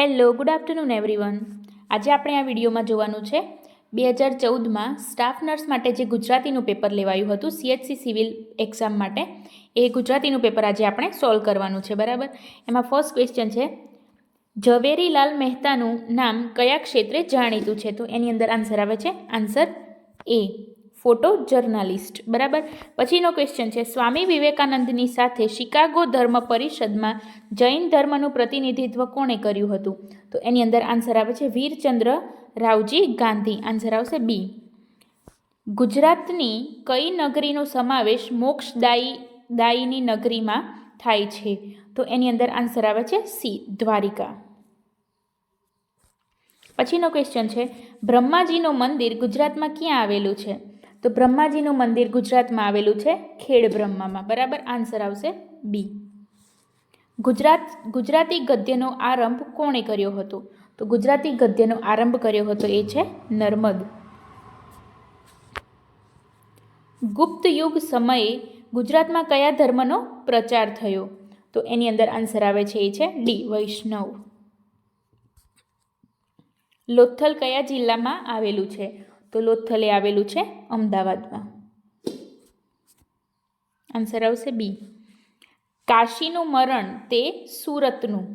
Hello, good afternoon everyone. આજે આપણે આ વિડીયોમાં જોવાનું છે 2014માં સ્ટાફ નર્સ માટે જે ગુજરાતીનું પેપર લેવાયું હતું CHC સિવિલ એક્ઝામ માટે, એ ગુજરાતીનું પેપર આજે આપણે સોલ્વ કરવાનું છે. બરાબર. એમાં ફર્સ્ટ ક્વેશ્ચન છે, ઝવેરીલાલ મહેતાનું નામ કયા ક્ષેત્રે જાણીતું છે? તો એની અંદર આન્સર આવે છે આન્સર એ, ફોટો જર્નાલિસ્ટ. બરાબર. પછીનો ક્વેશ્ચન છે, સ્વામી વિવેકાનંદની સાથે શિકાગો ધર્મ પરિષદમાં જૈન ધર્મનું પ્રતિનિધિત્વ કોણે કર્યું હતું? તો એની અંદર આન્સર આવે છે વીરચંદ્ર રાવજી ગાંધી. આન્સર આવશે બી. ગુજરાતની કઈ નગરીનો સમાવેશ મોક્ષદાયીની નગરીમાં થાય છે? તો એની અંદર આન્સર આવે છે સી, દ્વારિકા. પછીનો ક્વેશ્ચન છે, બ્રહ્માજીનું મંદિર ગુજરાતમાં ક્યાં આવેલું છે? તો બ્રહ્માજીનું મંદિર ગુજરાતમાં આવેલું છે ખેડ બ્રહ્મામાં. બરાબર. આન્સર આવશે બી. ગુજરાતી ગદ્યનો આરંભ કોણે કર્યો હતો? તો ગુજરાતી ગદ્યનો આરંભ કર્યો હતો એ છે નર્મદ. ગુપ્ત યુગ સમયે ગુજરાતમાં કયા ધર્મનો પ્રચાર થયો? તો એની અંદર આન્સર આવે છે એ છે ડી, વૈષ્ણવ. લોથલ કયા જિલ્લામાં આવેલું છે? તો લોથલ એ આવેલું છે અમદાવાદમાં. આન્સર આવશે બી. કાશીનું મરણ તે સુરતનું.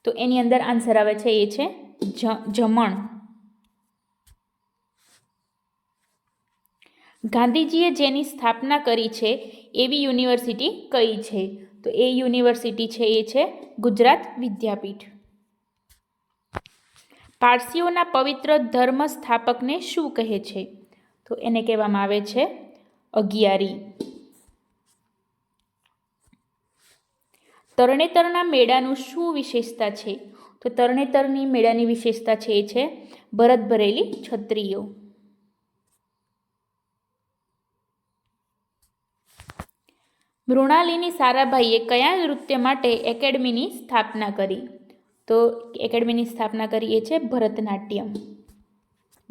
તો એની અંદર આન્સર આવે છે એ છે જમણ. ગાંધીજીએ જેની સ્થાપના કરી છે એવી યુનિવર્સિટી કઈ છે? તો એ યુનિવર્સિટી છે એ છે ગુજરાત વિદ્યાપીઠ. પારસીઓના પવિત્ર ધર્મ સ્થાપકને શું કહે છે? તો એને કહેવામાં આવે છે અગિયારી. તરણેતરના મેળાનું શું વિશેષતા છે? તો તરણેતરની મેળાની વિશેષતા છે એ છે ભરત ભરેલી છત્રીઓ. મૃણાલિની સારાભાઈએ કયા નૃત્ય માટે એકેડમીની સ્થાપના કરી? તો એકેડમીની સ્થાપના કરી એ છે ભરતનાટ્યમ.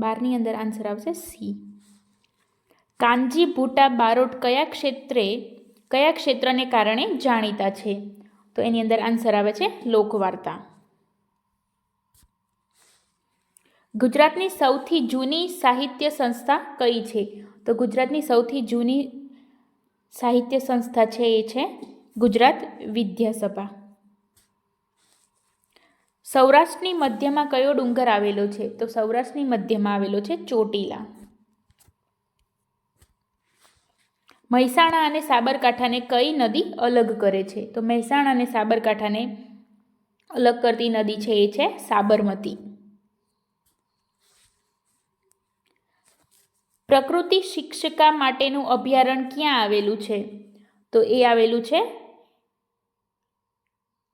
12ની અંદર આન્સર આવશે સી. કાનજી ભૂટા બારોટ કયા ક્ષેત્રને કારણે જાણીતા છે? તો એની અંદર આન્સર આવે છે લોકવાર્તા. ગુજરાતની સૌથી જૂની સાહિત્ય સંસ્થા કઈ છે? તો ગુજરાતની સૌથી જૂની સાહિત્ય સંસ્થા છે એ છે ગુજરાત વિદ્યાસભા. સૌરાષ્ટ્રની મધ્યમાં કયો ડુંગર આવેલો છે? તો સૌરાષ્ટ્રની મધ્યમાં આવેલો છે ચોટીલા. મહેસાણા અને સાબરકાંઠાને કઈ નદી અલગ કરે છે? તો મહેસાણા અને સાબરકાંઠાને અલગ કરતી નદી છે એ છે સાબરમતી. પ્રકૃતિ શિક્ષિકા માટેનું અભયારણ્ય ક્યાં આવેલું છે? તો એ આવેલું છે,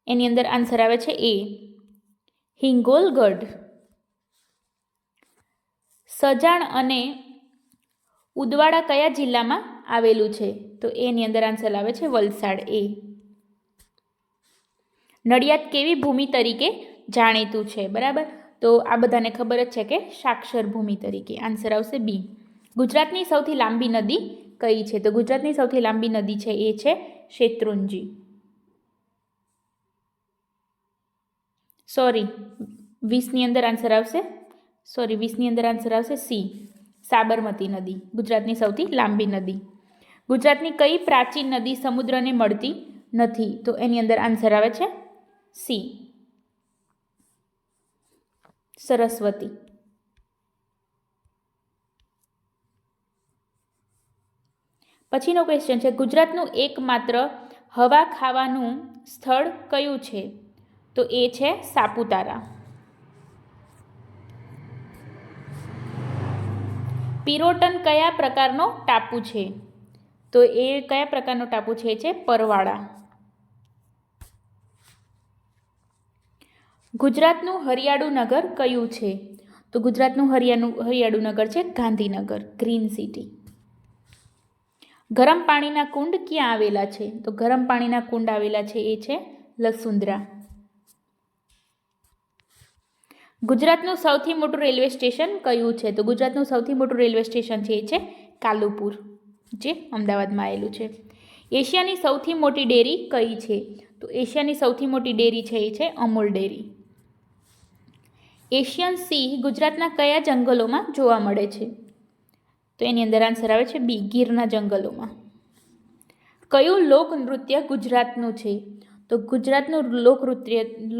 એની અંદર આન્સર આવે છે એ, હિંગોલગઢ. સજાણ અને ઉદવાડા કયા જિલ્લામાં આવેલું છે? તો એની અંદર આન્સર આવે છે વલસાડ એ. નડિયાદ કેવી ભૂમિ તરીકે જાણીતું છે? બરાબર. તો આ બધાને ખબર જ છે કે સાક્ષર ભૂમિ તરીકે. આન્સર આવશે બી. ગુજરાતની સૌથી લાંબી નદી કઈ છે? તો ગુજરાતની સૌથી લાંબી નદી છે એ છે શેત્રુંજી. સોરી, 20ની અંદર આન્સર આવશે સી, સાબરમતી નદી ગુજરાતની સૌથી લાંબી નદી. ગુજરાતની કઈ પ્રાચીન નદી સમુદ્રને મળતી નથી? તો એની અંદર આન્સર આવે છે સી, સરસ્વતી. પછીનો ક્વેશ્ચન છે, ગુજરાતનું એકમાત્ર હવા ખાવાનું સ્થળ કયું છે? તો એ છે સાપુતારા. પિરોટન કયા પ્રકારનો ટાપુ છે? તો એ કયા પ્રકારનો ટાપુ છે? એ છે પરવાળા. ગુજરાતનું હરિયાળું નગર કયું છે? તો ગુજરાતનું હરિયાળું નગર છે ગાંધીનગર, ગ્રીન સિટી. ગરમ પાણીના કુંડ ક્યાં આવેલા છે? તો ગરમ પાણીના કુંડ આવેલા છે એ છે લસુંદરા. ગુજરાતનું સૌથી મોટું રેલવે સ્ટેશન કયું છે? તો ગુજરાતનું સૌથી મોટું રેલવે સ્ટેશન છે એ છે કાલુપુર, જે અમદાવાદમાં આવેલું છે. એશિયાની સૌથી મોટી ડેરી કઈ છે? તો એશિયાની સૌથી મોટી ડેરી છે એ છે અમૂલ ડેરી. એશિયન સિંહ ગુજરાતના કયા જંગલોમાં જોવા મળે છે? તો એની અંદર આન્સર આવે છે બી, ગીરના જંગલોમાં. કયું લોકનૃત્ય ગુજરાતનું છે? તો ગુજરાતનું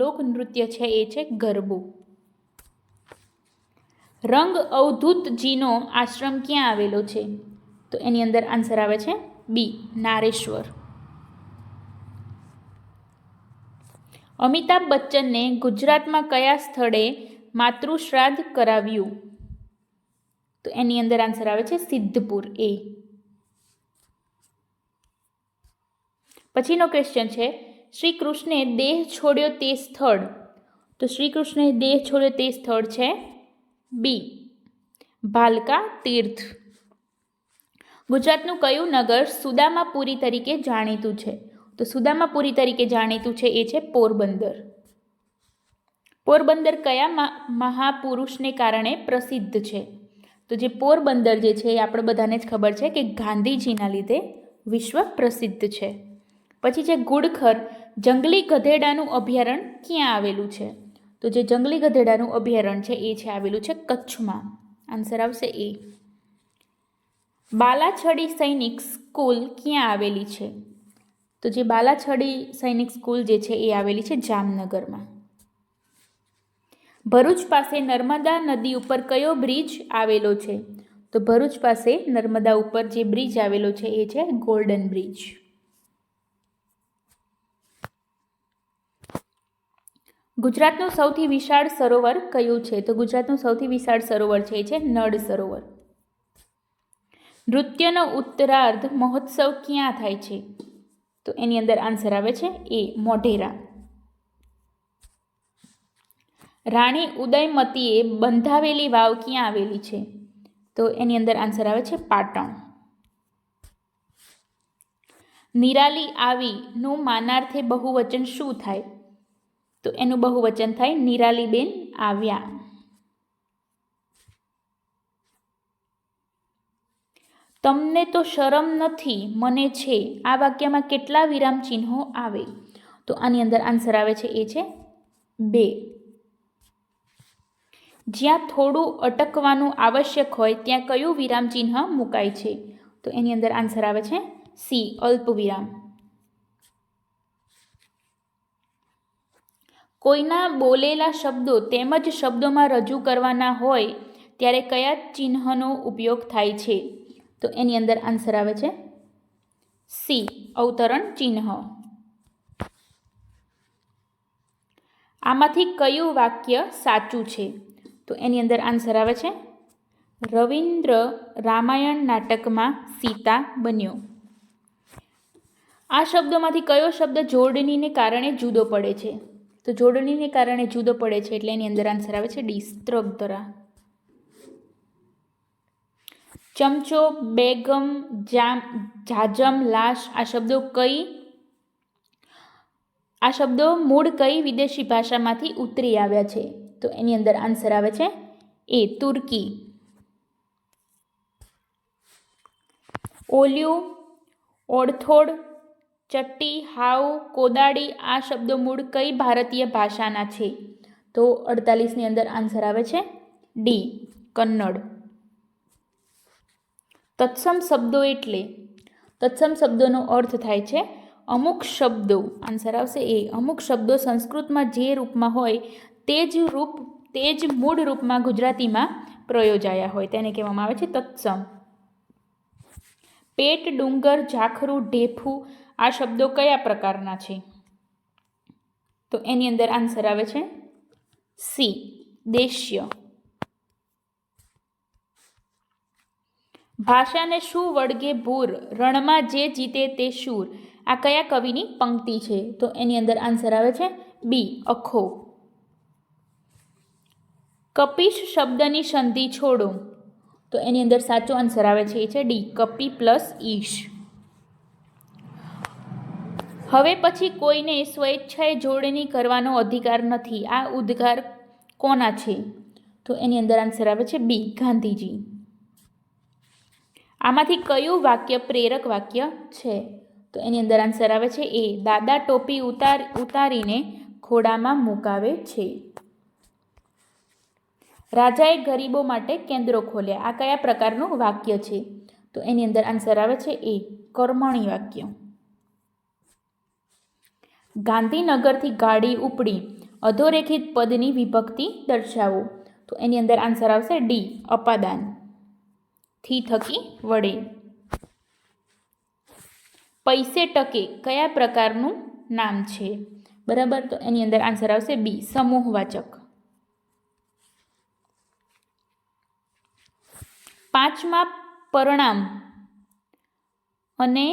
લોકનૃત્ય છે એ છે ગરબો. રંગ અવધૂતજીનો આશ્રમ ક્યાં આવેલો છે? તો એની અંદર આન્સર આવે છે બી, નારેશ્વર. અમિતાભ બચ્ચનને ગુજરાતમાં કયા સ્થળે માતૃશ્રાદ્ધ કરાવ્યું? તો એની અંદર આન્સર આવે છે સિદ્ધપુર, એ. પછીનો ક્વેશ્ચન છે, શ્રી કૃષ્ણે દેહ છોડ્યો તે સ્થળ? તો શ્રી કૃષ્ણે દેહ છોડ્યો તે સ્થળ છે બી, ભાલકા તીર્થ. ગુજરાતનું કયું નગર સુદામાપુરી તરીકે જાણીતું છે? તો સુદામાપુરી તરીકે જાણીતું છે એ છે પોરબંદર. પોરબંદર કયા મહાપુરુષને કારણે પ્રસિદ્ધ છે? તો જે પોરબંદર જે છે એ આપણે બધાને જ ખબર છે કે ગાંધીજીના લીધે વિશ્વ પ્રસિદ્ધ છે. પછી છે ગુડખર જંગલી ગધેડાનું અભયારણ્ય ક્યાં આવેલું છે? તો જે જંગલી ગધેડાનું અભયારણ્ય છે એ છે આવેલું છે કચ્છમાં. આન્સર આવશે એ. બાલાછડી સૈનિક સ્કૂલ ક્યાં આવેલી છે? તો જે બાલાછડી સૈનિક સ્કૂલ જે છે એ આવેલી છે જામનગરમાં. ભરૂચ પાસે નર્મદા નદી ઉપર કયો બ્રિજ આવેલો છે? તો ભરૂચ પાસે નર્મદા ઉપર જે બ્રિજ આવેલો છે એ છે ગોલ્ડન બ્રિજ. ગુજરાતનું સૌથી વિશાળ સરોવર કયું છે? તો ગુજરાતનું સૌથી વિશાળ સરોવર છે એ છે નળ સરોવર. નૃત્યનો ઉત્તરાર્ધ મહોત્સવ ક્યાં થાય છે? તો એની અંદર આન્સર આવે છે એ, મોઢેરા. રાણી ઉદયમતીએ બંધાવેલી વાવ ક્યાં આવેલી છે? તો એની અંદર આન્સર આવે છે પાટણ. નિરાલી આવી નું માનાર્થે બહુવચન શું થાય? તો એનું બહુવચન થાય નિરાલીબેન આવ્યા. તમને તો શરમ નથી, મને છે, આ વાક્યમાં કેટલા વિરામ ચિહ્નો આવે? તો આની અંદર આન્સર આવે છે એ છે 2. જ્યાં થોડું અટકવાનું આવશ્યક હોય ત્યાં કયું વિરામ ચિહ્ન મુકાય છે? તો એની અંદર આન્સર આવે છે સી, અલ્પ વિરામ. કોઈના બોલેલા શબ્દો તેમજ શબ્દોમાં રજૂ કરવાના હોય ત્યારે કયા ચિહ્નનો ઉપયોગ થાય છે? તો એની અંદર આન્સર આવે છે સી, અવતરણ ચિહ્ન. આમાંથી કયું વાક્ય સાચું છે? તો એની અંદર આન્સર આવે છે રવિન્દ્ર રામાયણ નાટકમાં સીતા બન્યો. આ શબ્દોમાંથી કયો શબ્દ જોડણીને કારણે જુદો પડે છે? તો જોડણીને કારણે જુદો પડે છે એટલે એની અંદર આન્સર આવે છે ડી, સ્ત્રગ્ધરા. ચમચો, બેગમ, જાજમ, લાશ આ શબ્દો મૂળ કઈ વિદેશી ભાષામાંથી ઉતરી આવ્યા છે? તો એની અંદર આન્સર આવે છે એ, તુર્કી. ઓલ્યું, ઓળથોડ, ચટ્ટી, હાવ, કોદાળી આ શબ્દો મૂળ કઈ ભારતીય ભાષાના છે? તો 48ની અંદર આન્સર આવે છે ડી, કન્નડ. તત્સમ શબ્દો એટલે? તત્સમ શબ્દોનો અર્થ થાય છે અમુક શબ્દો, આન્સર આવશે એ, અમુક શબ્દો સંસ્કૃતમાં જે રૂપમાં હોય તે જ મૂળ રૂપમાં ગુજરાતીમાં પ્રયોજાયા હોય તેને કહેવામાં આવે છે તત્સમ. પેટ, ડુંગર, ઝાખરું, ઢેફું આ શબ્દો કયા પ્રકારના છે? તો એની અંદર આન્સર આવે છે સી, દેશ્ય. ભાષાને શું વળગે ભૂર, રણમાં જે જીતે તે શૂર આ કયા કવિની પંક્તિ છે? તો એની અંદર આન્સર આવે છે બી, અખો. કપીશ શબ્દની સંધિ છોડો. તો એની અંદર સાચો આન્સર આવે છે એ છે ડી, કપી પ્લસ ઈશ. હવે પછી કોઈને સ્વેચ્છાએ જોડણી કરવાનો અધિકાર નથી આ ઉદ્ગાર કોના છે? તો એની અંદર આન્સર આવે છે બી, ગાંધીજી. આમાંથી કયું વાક્ય પ્રેરક વાક્ય છે? તો એની અંદર આન્સર આવે છે એ, દાદા ટોપી ઉતારીને ઘોડામાં મુકાવે છે. રાજાએ ગરીબો માટે કેન્દ્રો ખોલ્યા. આ કયા પ્રકારનું વાક્ય છે? તો એની અંદર આન્સર આવે છે એ કર્મણી વાક્ય. ગાંધીનગરથી ગાડી ઉપડી. અધોરેખિત પદની વિભક્તિ દર્શાવો. તો એની અંદર આન્સર આવશે ડી અપાદાન. થી થકી વડે. પૈસે ટકે કયા પ્રકારનું નામ છે? બરાબર, તો એની અંદર આન્સર આવશે બી સમૂહવાચક. 5મા પરણામ અને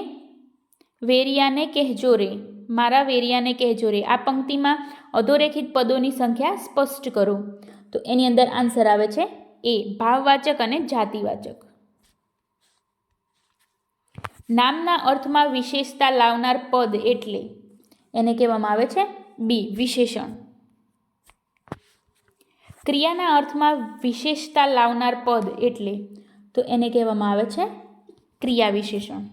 વેરિયાને કહેજો રે, મારા વેરિયાને કહેજો રે. આ પંક્તિમાં અધોરેખિત પદોની સંખ્યા સ્પષ્ટ કરો. તો એની અંદર આન્સર આવે છે એ ભાવવાચક અને જાતિવાચક. નામના અર્થમાં વિશેષતા લાવનાર પદ એટલે એને કહેવામાં આવે છે બી વિશેષણ. ક્રિયાના અર્થમાં વિશેષતા લાવનાર પદ એટલે તો એને કહેવામાં આવે છે ક્રિયા વિશેષણ.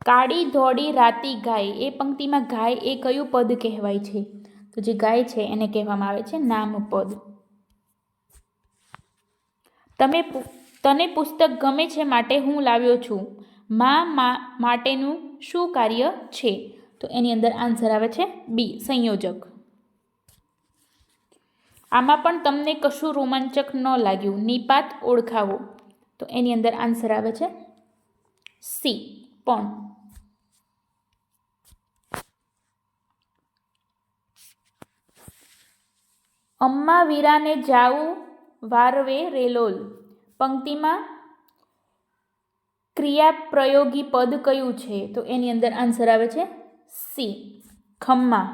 કાળી ધોળી રાતી ગાય. એ પંક્તિમાં ગાય એ કયું પદ કહેવાય છે? તો જે ગાય છે એને કહેવામાં આવે છે નામપદ. તને પુસ્તક ગમે છે માટે હું લાવ્યો છું. માં માટેનું શું કાર્ય છે? તો એની અંદર આન્સર આવે છે બી સંયોજક. આમાં પણ તમને કશું રોમાંચક ન લાગ્યું. નિપાત ઓળખાવો. તો એની અંદર આન્સર આવે છે સી પણ. અમ્મા વીરાને જાવું વારવે રેલોલ. પંક્તિમાં ક્રિયાપ્રયોગી પદ કયું છે? તો એની અંદર આન્સર આવે છે સી ખમ્મા.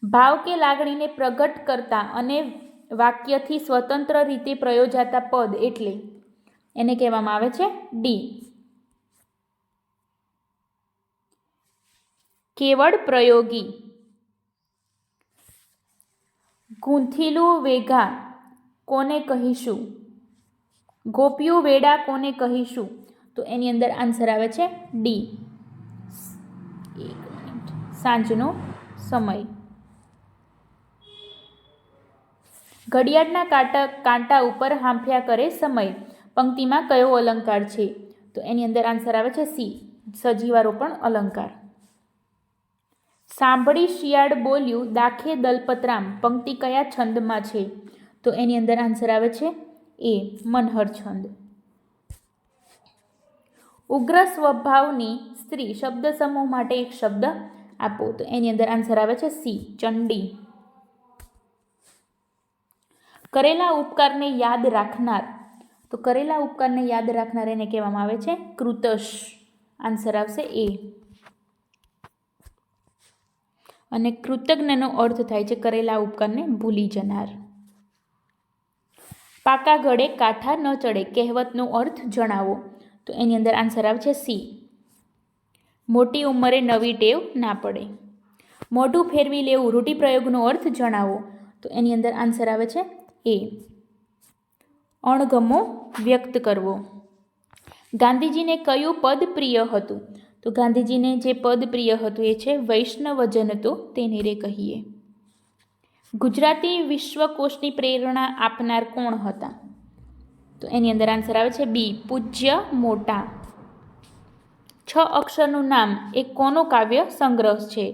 ભાવ કે લાગણીને પ્રગટ કરતા અને વાક્યથી સ્વતંત્ર રીતે પ્રયોજાતા પદ એટલે એને કહેવામાં આવે છે ડી કેવળ પ્રયોગી. ગૂંથીલું વેગા કોને કહીશું? ગોપિયું વેડા કોને કહીશું? તો એની અંદર આન્સર આવે છે ડી સાંજનો સમય. ઘડિયાળના કાંટા ઉપર હાંફ્યા કરે સમય. પંક્તિમાં કયો અલંકાર છે? તો એની અંદર આન્સર આવે છે સી સજીવારોપણ અલંકાર. સાંભળી શિયાળ બોલ્યું દાખે દલપતરામ. પંક્તિ કયા છંદમાં છે? તો એની અંદર આન્સર આવે છે એ મનહર છંદ. ઉગ્ર સ્વભાવની સ્ત્રી શબ્દ સમૂહ માટે એક શબ્દ આપો. તો એની અંદર આન્સર આવે છે સી ચંડી. કરેલા ઉપકારને યાદ રાખનાર. તો કરેલા ઉપકારને યાદ રાખનાર એને કહેવામાં આવે છે કૃતશ. આન્સર આવશે એ. અને કૃતજ્ઞનો અર્થ થાય છે કરેલા ઉપકારને ભૂલી જનાર. પાકા ગળે કાંઠા ન ચડે. કહેવતનો અર્થ જણાવો. તો એની અંદર આન્સર આવે છે સી મોટી ઉંમરે નવી ટેવ ના પડે. મોઢું ફેરવી લેવું રૂઢિપ્રયોગનો અર્થ જણાવો. તો એની અંદર આન્સર આવે છે એ અણગમો વ્યક્ત કરવો. ગાંધીજીને કયું પદ પ્રિય હતું? તો ગાંધીજીને જે પદ પ્રિય હતું એ છે વૈષ્ણવજન તો તેને રે કહીએ. ગુજરાતી વિશ્વકોશની પ્રેરણા આપનાર કોણ હતા? તો એની અંદર આન્સર આવે છે બી પૂજ્ય મોટા. 6 અક્ષરનું નામ એ કોનો કાવ્ય સંગ્રહ છે?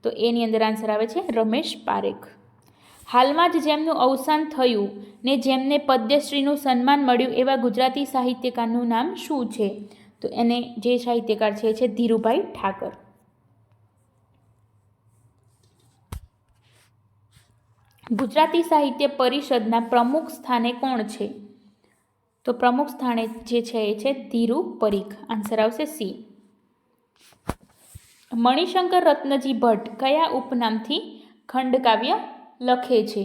તો એની અંદર આન્સર આવે છે રમેશ પારેખ. હાલમાં જ જેમનું અવસાન થયું ને જેમને પદ્મશ્રીનું સન્માન મળ્યું એવા ગુજરાતી સાહિત્યકારનું નામ શું છે? તો એને જે સાહિત્યકાર છે એ છે ધીરુભાઈ ઠાકર. ગુજરાતી સાહિત્ય પરિષદના પ્રમુખ સ્થાને કોણ છે? તો પ્રમુખ સ્થાને જે છે એ છે ધીરુ પરીખ. આન્સર આવશે સી. મણિશંકર રત્નજી ભટ્ટ કયા ઉપનામથી ખંડકાવ્ય લખે છે?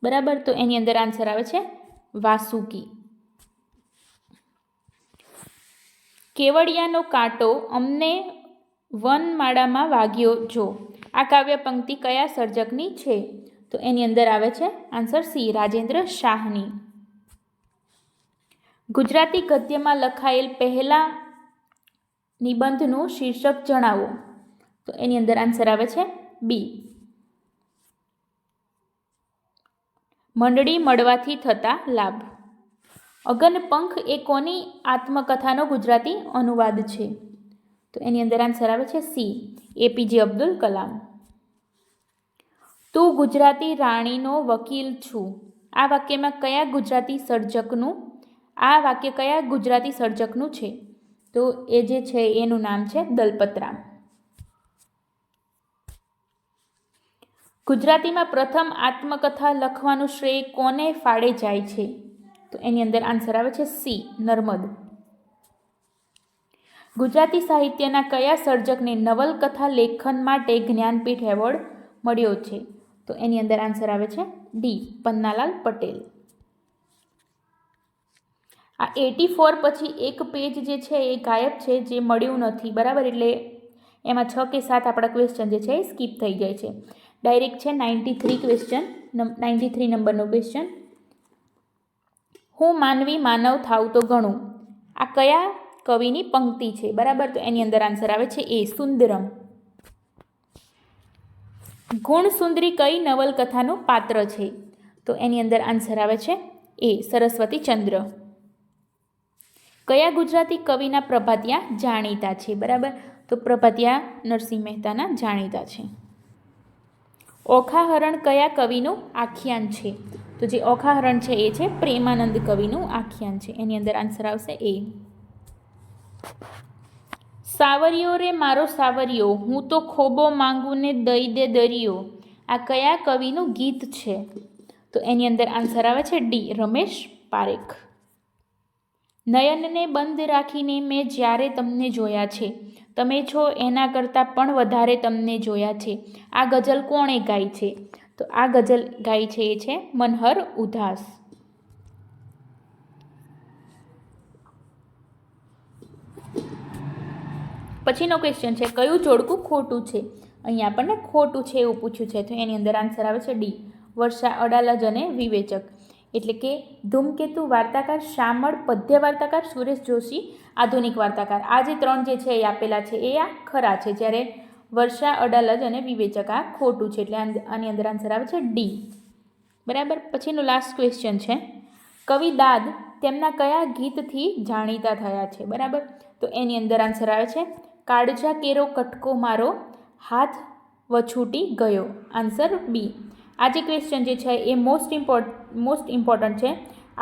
બરાબર, તો એની અંદર આન્સર આવે છે વાસુકી. કેવડિયાનો કાંટો અમને વનમાળામાં વાગ્યો જો. આ કાવ્ય પંક્તિ કયા સર્જકની છે? તો એની અંદર આવે છે આન્સર સી રાજેન્દ્ર શાહની. ગુજરાતી ગદ્યમાં લખાયેલ પહેલા નિબંધનું શીર્ષક જણાવો. તો એની અંદર આન્સર આવે છે બી મંડળી મળવાથી થતા લાભ. અગનપંખ એ કોની આત્મકથાનો ગુજરાતી અનુવાદ છે? તો એની અંદર આન્સર આવે છે સી, એપીજે અબ્દુલ કલામ. તું ગુજરાતી રાણીનો વકીલ છું. આ વાક્યમાં કયા ગુજરાતી સર્જકનું છે? તો એ જે છે એનું નામ છે દલપતરામ. ગુજરાતીમાં પ્રથમ આત્મકથા લખવાનું શ્રેય કોને ફાળે જાય છે? તો એની અંદર આન્સર આવે છે સી, નર્મદ. ગુજરાતી સાહિત્યના કયા સર્જકને નવલકથા લેખન માટે જ્ઞાનપીઠ એવોર્ડ મળ્યો છે? તો એની અંદર આન્સર આવે છે ડી, પન્નાલાલ પટેલ. આ 84 પછી એક પેજ જે છે એ ગાયબ છે, જે મળ્યું નથી, બરાબર. એટલે એમાં 6 કે 7 આપણા ક્વેશ્ચન જે છે એ સ્કીપ થઈ જાય છે. ડાયરેક્ટ છે 93 નંબરનો ક્વેશ્ચન. હું માનવી માનવ થાવ તો ઘણું. આ કયા કવિની પંક્તિ છે? બરાબર. તો એની અંદર આન્સર આવે છે એ, સુંદરમ. ગુણસુંદરી કઈ નવલકથાનું પાત્ર છે? તો એની અંદર આન્સર આવે છે એ, સરસ્વતીચંદ્ર. કયા ગુજરાતી કવિના પ્રભાતિયા જાણીતા છે? બરાબર. તો પ્રભાતિયા નરસિંહ મહેતાના જાણીતા છે. ઓખાહરણ કયા કવિનું આખ્યાન છે? તો જે ઓખાહરણ છે એ છે પ્રેમાનંદ કવિનું આખ્યાન છે. એની અંદર આન્સર આવશે એ. સાવરિયો રે મારો સાવરિયો, હું તો ખોબો માંગું ને દઈ દે દરિયો. આ કયા કવિનું ગીત છે? તો એની અંદર આન્સર આવે છે ડી, રમેશ પારેખ. નયનને બંધ રાખીને મેં જ્યારે તમને જોયા છે, તમે છો એના કરતાં પણ વધારે તમને જોયા છે. આ ગઝલ કોણે ગાઈ છે? તો આ ગઝલ ગાઈ છે એ છે મનહર ઉધાસ. પછીનો ક્વેશ્ચન છે કયું જોડકું ખોટું છે? અહીંયા આપણને ખોટું છે એવું પૂછ્યું છે. તો એની અંદર આન્સર આવે છે ડી, વર્ષા અડાલજ અને વિવેચક. એટલે કે ધૂમકેતુ વાર્તાકાર શામળ, પદ્ય વાર્તાકાર સુરેશ જોશી, આધુનિક વાર્તાકાર. આ જે 3 જે છે એ આપેલા છે એ આ ખરા છે, જ્યારે વર્ષા અડાલજ અને વિવેચક આ ખોટું છે. એટલે આની અંદર આન્સર આવે છે ડી. બરાબર. પછીનો લાસ્ટ ક્વેશ્ચન છે કવિ દાદ તેમના કયા ગીતથી જાણીતા થયા છે? બરાબર. તો એની અંદર આન્સર આવે છે કાળજા કેરો કટકો મારો, હાથ વછૂટી ગયો. Answer B. આ જે ક્વેશ્ચન જે છે એ મોસ્ટ ઇમ્પોર્ટન્ટ છે.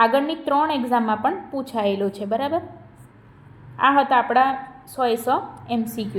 આગળની 3 એક્ઝામમાં પણ પૂછાયેલો છે. બરાબર. આ હતા આપણા 100 MCQ.